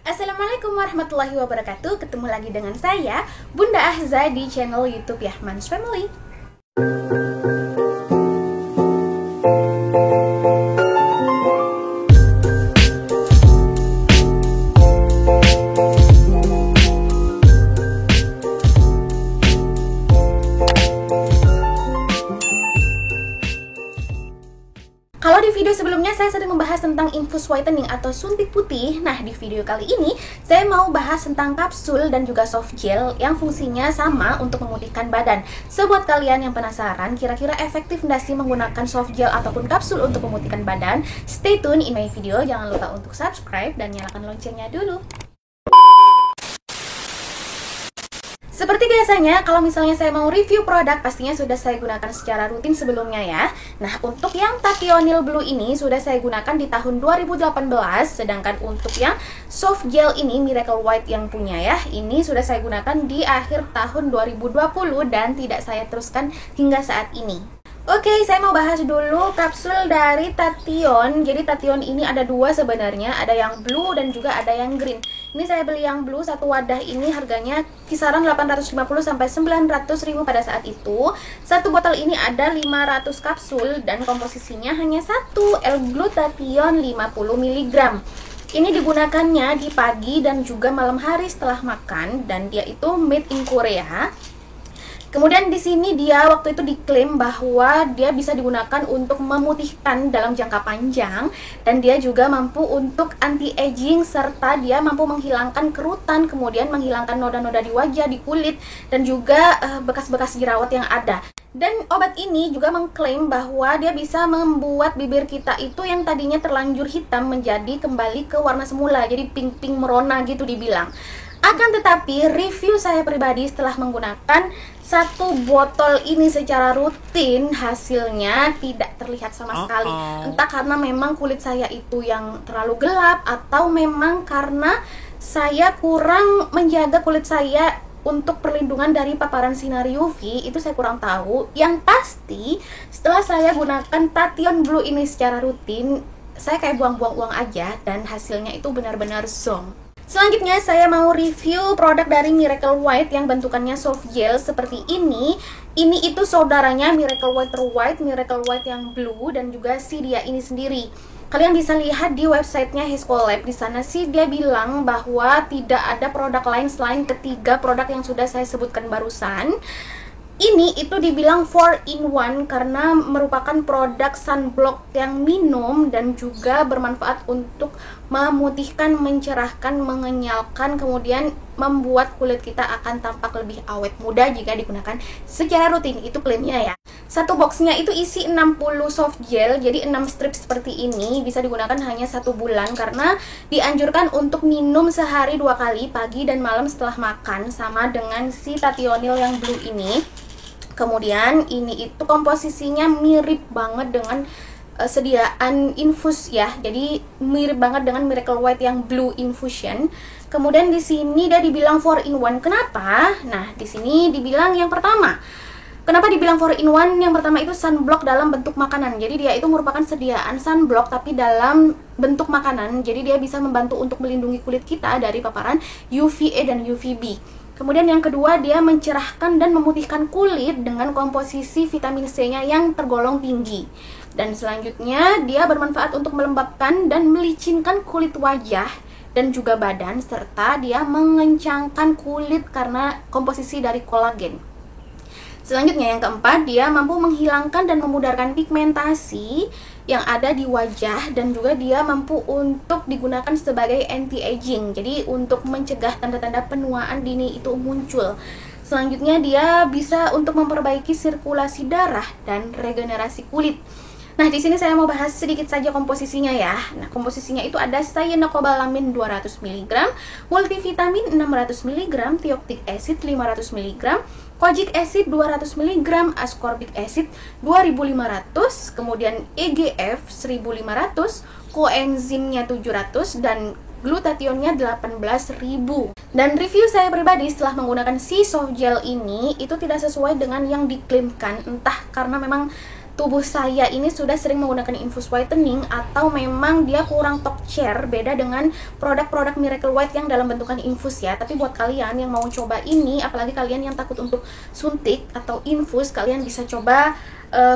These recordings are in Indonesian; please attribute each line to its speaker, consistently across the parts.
Speaker 1: Assalamualaikum warahmatullahi wabarakatuh. Ketemu lagi dengan saya, Bunda Ahza, di channel YouTube Yahman's Family. Kalau di video sebelumnya saya sering membahas tentang infus whitening atau suntik putih. Nah, di video kali ini saya mau bahas tentang kapsul dan juga soft gel yang fungsinya sama untuk memutihkan badan. So, buat kalian yang penasaran kira-kira efektif nggak sih menggunakan soft gel ataupun kapsul untuk memutihkan badan, stay tune in my video. Jangan lupa untuk subscribe dan nyalakan loncengnya dulu. Seperti biasanya, kalau misalnya saya mau review produk, pastinya sudah saya gunakan secara rutin sebelumnya ya. Nah, untuk yang Tationil Blue ini sudah saya gunakan di tahun 2018, sedangkan untuk yang soft gel ini, Miracle White yang punya ya, ini sudah saya gunakan di akhir tahun 2020 dan tidak saya teruskan hingga saat ini. Oke, saya mau bahas dulu kapsul dari Tation. Jadi Tation ini ada dua sebenarnya, ada yang blue dan juga ada yang green. Ini saya beli yang blue, satu wadah ini harganya kisaran 850 sampai 900 ribu pada saat itu. Satu botol ini ada 500 kapsul dan komposisinya hanya satu, L-glutathione 50 mg. Ini digunakannya di pagi dan juga malam hari setelah makan, dan dia itu made in Korea. Kemudian di sini dia waktu itu diklaim bahwa dia bisa digunakan untuk memutihkan dalam jangka panjang, dan dia juga mampu untuk anti-aging, serta dia mampu menghilangkan kerutan, kemudian menghilangkan noda-noda di wajah, di kulit, dan juga bekas-bekas jerawat yang ada. Dan obat ini juga mengklaim bahwa dia bisa membuat bibir kita itu yang tadinya terlanjur hitam menjadi kembali ke warna semula, jadi pink-pink merona gitu dibilang. Akan tetapi review saya pribadi setelah menggunakan satu botol ini secara rutin, hasilnya tidak terlihat sama sekali. Entah karena memang kulit saya itu yang terlalu gelap, atau memang karena saya kurang menjaga kulit saya untuk perlindungan dari paparan sinar UV, itu saya kurang tahu. Yang pasti setelah saya gunakan Tation Blue ini secara rutin, saya kayak buang-buang uang aja, dan hasilnya itu benar-benar zonk. Selanjutnya saya mau review produk dari Miracle White yang bentukannya soft gel seperti ini. Ini itu saudaranya Miracle White, Miracle White yang blue, dan juga si dia ini sendiri. Kalian bisa lihat di websitenya Hiscolab. Di sana sih dia bilang bahwa tidak ada produk lain selain ketiga produk yang sudah saya sebutkan barusan. Ini itu dibilang 4-in-1 karena merupakan produk sunblock yang minum dan juga bermanfaat untuk memutihkan, mencerahkan, mengenyalkan, kemudian membuat kulit kita akan tampak lebih awet muda jika digunakan secara rutin. Itu klaimnya ya. Satu boxnya itu isi 60 soft gel, jadi 6 strip seperti ini, bisa digunakan hanya 1 bulan karena dianjurkan untuk minum sehari 2 kali, pagi dan malam setelah makan, sama dengan si Tationil yang blue ini. Kemudian ini itu komposisinya mirip banget dengan sediaan infus ya. Jadi mirip banget dengan Miracle White yang blue infusion. Kemudian di sini dia dibilang 4-in-1. Kenapa? Nah, di sini dibilang yang pertama. Kenapa dibilang 4-in-1? Yang pertama itu sunblock dalam bentuk makanan. Jadi dia itu merupakan sediaan sunblock tapi dalam bentuk makanan. Jadi dia bisa membantu untuk melindungi kulit kita dari paparan UVA dan UVB. Kemudian yang kedua, dia mencerahkan dan memutihkan kulit dengan komposisi vitamin C-nya yang tergolong tinggi. Dan selanjutnya, dia bermanfaat untuk melembabkan dan melicinkan kulit wajah dan juga badan, serta dia mengencangkan kulit karena komposisi dari kolagen. Selanjutnya yang keempat, dia mampu menghilangkan dan memudarkan pigmentasi yang ada di wajah, dan juga dia mampu untuk digunakan sebagai anti-aging, jadi untuk mencegah tanda-tanda penuaan dini itu muncul. Selanjutnya dia bisa untuk memperbaiki sirkulasi darah dan regenerasi kulit. Nah, di sini saya mau bahas sedikit saja komposisinya ya. Nah, komposisinya itu ada cyanocobalamin 200 mg, multivitamin 600 mg, thioctic acid 500 mg, kojic acid 200 mg, ascorbic acid 2500, kemudian EGF 1500, koenzimnya 700, dan glutathionnya 18.000. Dan review saya pribadi setelah menggunakan si soft gel ini itu tidak sesuai dengan yang diklaimkan, entah karena memang tubuh saya ini sudah sering menggunakan infus whitening atau memang dia kurang top share, beda dengan produk-produk Miracle White yang dalam bentukan infus ya. Tapi buat kalian yang mau coba ini, apalagi kalian yang takut untuk suntik atau infus, kalian bisa coba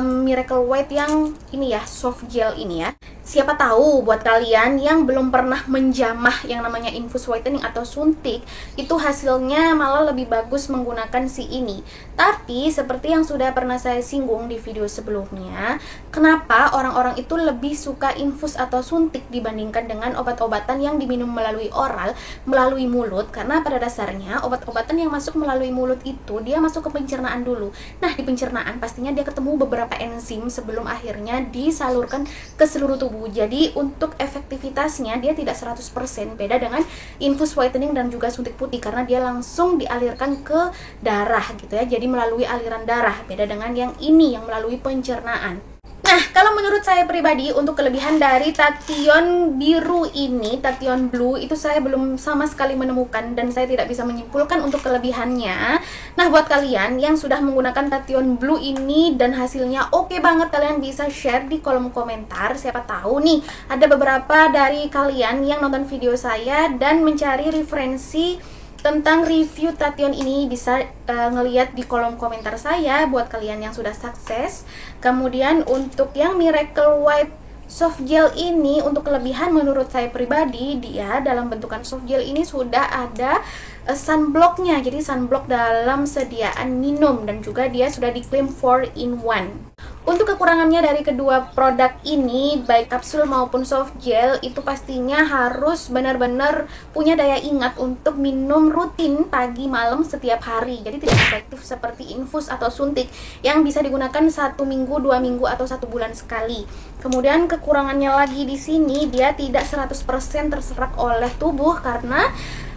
Speaker 1: Miracle White yang ini ya, soft gel ini ya. Siapa tahu buat kalian yang belum pernah menjamah yang namanya infus whitening atau suntik, itu hasilnya malah lebih bagus menggunakan si ini. Tapi seperti yang sudah pernah saya singgung di video sebelumnya, kenapa orang-orang itu lebih suka infus atau suntik dibandingkan dengan obat-obatan yang diminum melalui oral, melalui mulut? Karena pada dasarnya obat-obatan yang masuk melalui mulut itu dia masuk ke pencernaan dulu. Nah, di pencernaan pastinya dia ketemu beberapa enzim sebelum akhirnya disalurkan ke seluruh tubuh. Jadi untuk efektivitasnya dia tidak 100%, beda dengan infus whitening dan juga suntik putih karena dia langsung dialirkan ke darah gitu ya. Jadi melalui aliran darah, beda dengan yang ini yang melalui pencernaan. Nah, kalau menurut saya pribadi untuk kelebihan dari Tachyon biru ini, Tachyon blue itu saya belum sama sekali menemukan dan saya tidak bisa menyimpulkan untuk kelebihannya. Nah, buat kalian yang sudah menggunakan Tachyon blue ini dan hasilnya oke banget, kalian bisa share di kolom komentar. Siapa tahu nih ada beberapa dari kalian yang nonton video saya dan mencari referensi tentang review Tachyon ini, bisa ngeliat di kolom komentar saya buat kalian yang sudah sukses. Kemudian untuk yang Miracle White soft gel ini, untuk kelebihan menurut saya pribadi, dia dalam bentukan soft gel ini sudah ada sunblocknya. Jadi sunblock dalam sediaan minum dan juga dia sudah diklaim 4-in-1. Untuk kekurangannya dari kedua produk ini, baik kapsul maupun soft gel, itu pastinya harus benar-benar punya daya ingat untuk minum rutin pagi malam setiap hari. Jadi tidak efektif seperti infus atau suntik yang bisa digunakan 1 minggu, 2 minggu, atau 1 bulan sekali. Kemudian kekurangannya lagi di sini, dia tidak 100% terserap oleh tubuh karena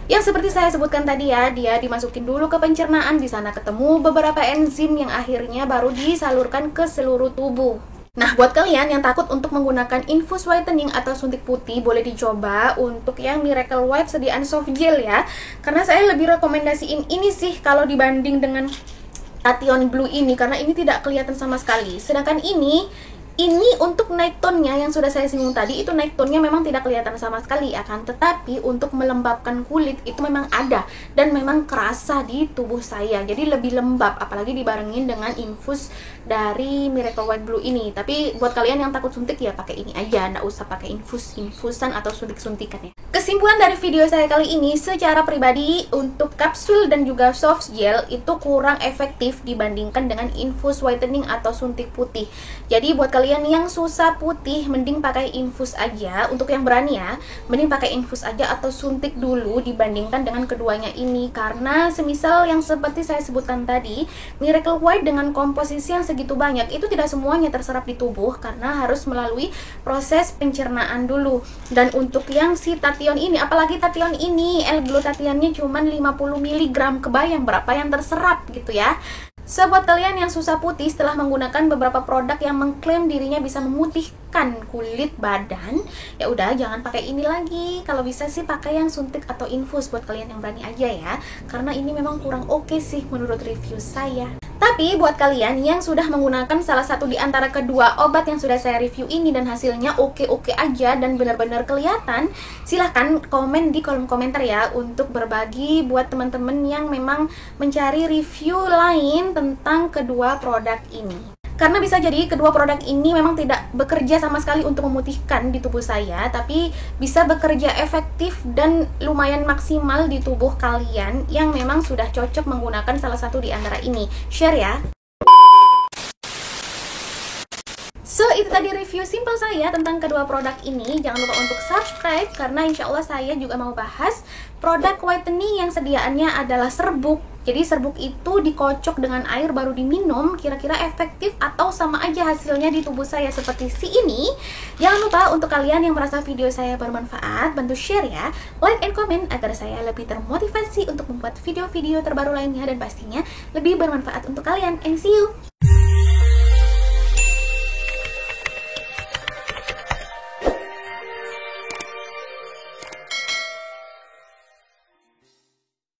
Speaker 1: yang seperti saya sebutkan tadi ya, dia dimasukin dulu ke pencernaan, di sana ketemu beberapa enzim yang akhirnya baru disalurkan ke seluruh tubuh. Nah, buat kalian yang takut untuk menggunakan infus whitening atau suntik putih, boleh dicoba untuk yang Miracle White sediaan soft gel ya. Karena saya lebih rekomendasiin ini sih kalau dibanding dengan Tachyon blue ini, karena ini tidak kelihatan sama sekali. Sedangkan ini untuk naik tone-nya yang sudah saya singgung tadi, itu naik tone-nya memang tidak kelihatan sama sekali, akan tetapi untuk melembabkan kulit itu memang ada dan memang kerasa di tubuh saya. Jadi lebih lembab, apalagi dibarengin dengan infus dari Miracle White Blue ini. Tapi buat kalian yang takut suntik ya pakai ini aja, nggak usah pakai infusan atau suntik-suntikan ya. Kesimpulan dari video saya kali ini, secara pribadi untuk kapsul dan juga soft gel itu kurang efektif dibandingkan dengan infus whitening atau suntik putih. Jadi buat kalian yang susah putih, mending pakai infus aja. Untuk yang berani ya, mending pakai infus aja atau suntik dulu dibandingkan dengan keduanya ini. Karena semisal yang seperti saya sebutkan tadi, Miracle White dengan komposisi yang segitu banyak, itu tidak semuanya terserap di tubuh karena harus melalui proses pencernaan dulu. Dan untuk yang si Tachyon ini, apalagi Tachyon ini, L-glutathionnya cuma 50 mg, kebayang berapa yang terserap gitu ya. So, buat kalian yang susah putih setelah menggunakan beberapa produk yang mengklaim dirinya bisa memutihkan kulit badan, ya udah jangan pakai ini lagi. Kalau bisa sih pakai yang suntik atau infus buat kalian yang berani aja ya. Karena ini memang kurang oke sih menurut review saya. Tapi buat kalian yang sudah menggunakan salah satu di antara kedua obat yang sudah saya review ini dan hasilnya oke-oke aja dan benar-benar kelihatan, silahkan komen di kolom komentar ya untuk berbagi buat teman-teman yang memang mencari review lain tentang kedua produk ini. Karena bisa jadi kedua produk ini memang tidak bekerja sama sekali untuk memutihkan di tubuh saya, tapi bisa bekerja efektif dan lumayan maksimal di tubuh kalian yang memang sudah cocok menggunakan salah satu di antara ini. Share ya! So, itu tadi review simple saya tentang kedua produk ini. Jangan lupa untuk subscribe karena insya Allah saya juga mau bahas produk whitening yang sediaannya adalah serbuk. Jadi serbuk itu dikocok dengan air baru diminum, kira-kira efektif atau sama aja hasilnya di tubuh saya seperti si ini. Jangan lupa untuk kalian yang merasa video saya bermanfaat, bantu share ya, like and comment agar saya lebih termotivasi untuk membuat video-video terbaru lainnya dan pastinya lebih bermanfaat untuk kalian. And see you!